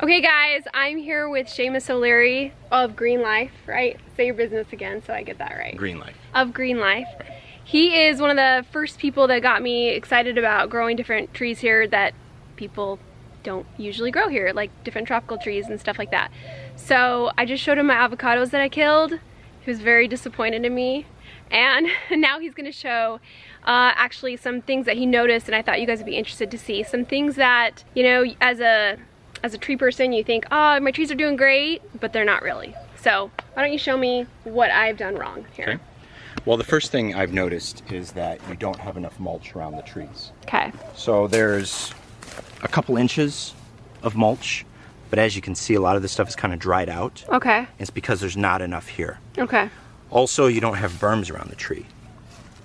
Okay guys, I'm here with Seamus O'Leary of Green Life, right? Say your business again so I get that right. Green Life. Of Green Life. He is one of the first people that got me excited about growing different trees here that people don't usually grow here, like different tropical trees and stuff like that. So I just showed him my avocados that I killed. He was very disappointed in me. And now he's gonna show actually some things that he noticed, and I thought you guys would be interested to see. Some things that, you know, as a tree person, you think, oh, my trees are doing great, but they're not really. So why don't you show me what I've done wrong here? Okay. Well, the first thing I've noticed is that you don't have enough mulch around the trees. Okay. So there's a couple inches of mulch, but as you can see, a lot of this stuff is kind of dried out. Okay. It's because there's not enough here. Okay. Also, you don't have berms around the tree,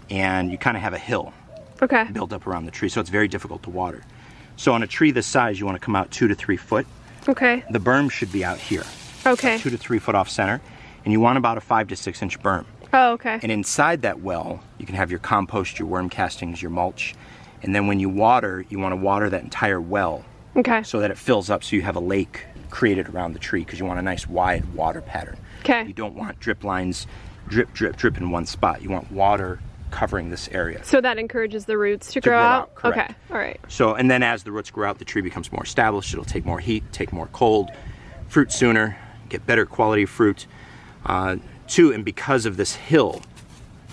and you kind of have a hill built up around the tree, so it's very difficult to water. So on a tree this size, you want to come out 2 to 3 foot. Okay. The berm should be out here. Okay. 2 to 3 foot off center, and you want about a 5 to 6 inch berm. Oh, okay. And inside that well, you can have your compost, your worm castings, your mulch, and then when you water, you want to water that entire well. Okay. So that it fills up, so you have a lake created around the tree, because you want a nice wide water pattern. Okay. You don't want drip lines, drip, drip, drip in one spot. You want water covering this area. So that encourages the roots to grow out? Correct. Okay, all right. So, and then as the roots grow out, the tree becomes more established. It'll take more heat, take more cold, fruit sooner, get better quality fruit. Too, and because of this hill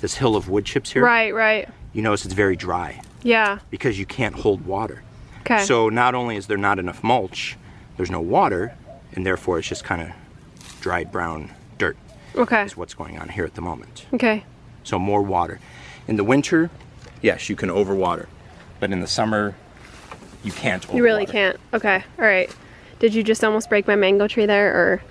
of wood chips here. Right, right. You notice it's very dry. Yeah. Because you can't hold water. Okay. So not only is there not enough mulch, there's no water, and therefore it's just kind of dried brown dirt. Okay. Is what's going on here at the moment. Okay. So more water. In the winter, yes, you can overwater, but in the summer, you can't overwater. You really can't. Okay, all right. Did you just almost break my mango tree there, or?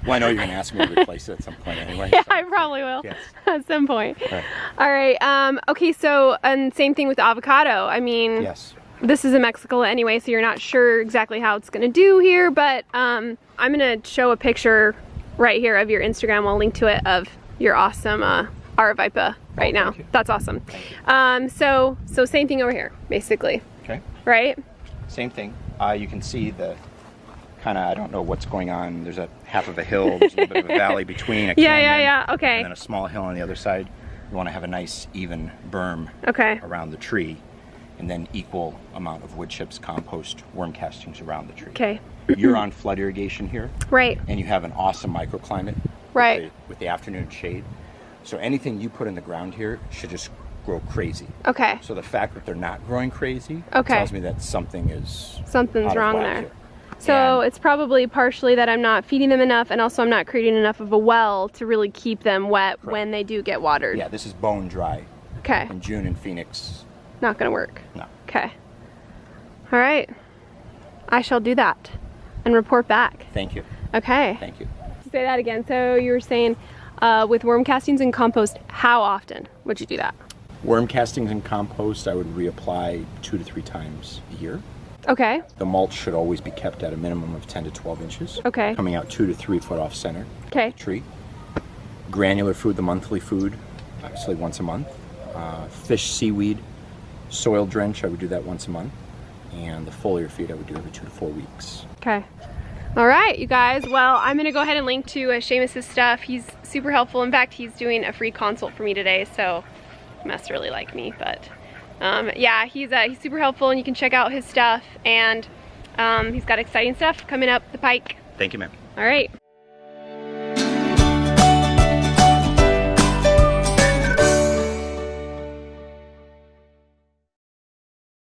Well, I know you're going to ask me to replace it at some point anyway. Yeah, so. I probably will. Yes. At some point. Right. All right. Okay, so, and same thing with avocado. I mean, Yes. This is in Mexico anyway, so you're not sure exactly how it's going to do here, but I'm going to show a picture right here of your Instagram. I'll link to it, of your awesome Aravipa right now. That's awesome. So same thing over here, basically. Okay. Right? Same thing. You can see the kind of, I don't know what's going on. There's a half of a hill, there's a little bit of a valley between a canyon. Yeah, okay. And then a small hill on the other side. You want to have a nice even berm around the tree, and then equal amount of wood chips, compost, worm castings around the tree. Okay. You're on flood irrigation here. Right. And you have an awesome microclimate. Right. With the afternoon shade. So anything you put in the ground here should just grow crazy. Okay. So the fact that they're not growing crazy tells tells me that something's wrong there. Here. So it's probably partially that I'm not feeding them enough, and also I'm not creating enough of a well to really keep them wet when they do get watered. Yeah, this is bone dry. Okay. In June in Phoenix. Not gonna work. No. Okay. All right. I shall do that and report back. Thank you. Okay. Thank you. Say that again. So you were saying with worm castings and compost, how often would you do that? Worm castings and compost, I would reapply 2 to 3 times a year. Okay. The mulch should always be kept at a minimum of 10 to 12 inches. Okay. Coming out 2 to 3 foot off center. Okay. Of the tree. Granular food, the monthly food, obviously once a month. Fish, seaweed, soil drench, I would do that once a month. And the foliar feed I would do every 2 to 4 weeks. Okay. All right, you guys. Well, I'm going to go ahead and link to Seamus's stuff. He's super helpful. In fact, he's doing a free consult for me today, so he must really like me. But yeah, he's super helpful, and you can check out his stuff. And he's got exciting stuff coming up the pike. Thank you, ma'am. All right.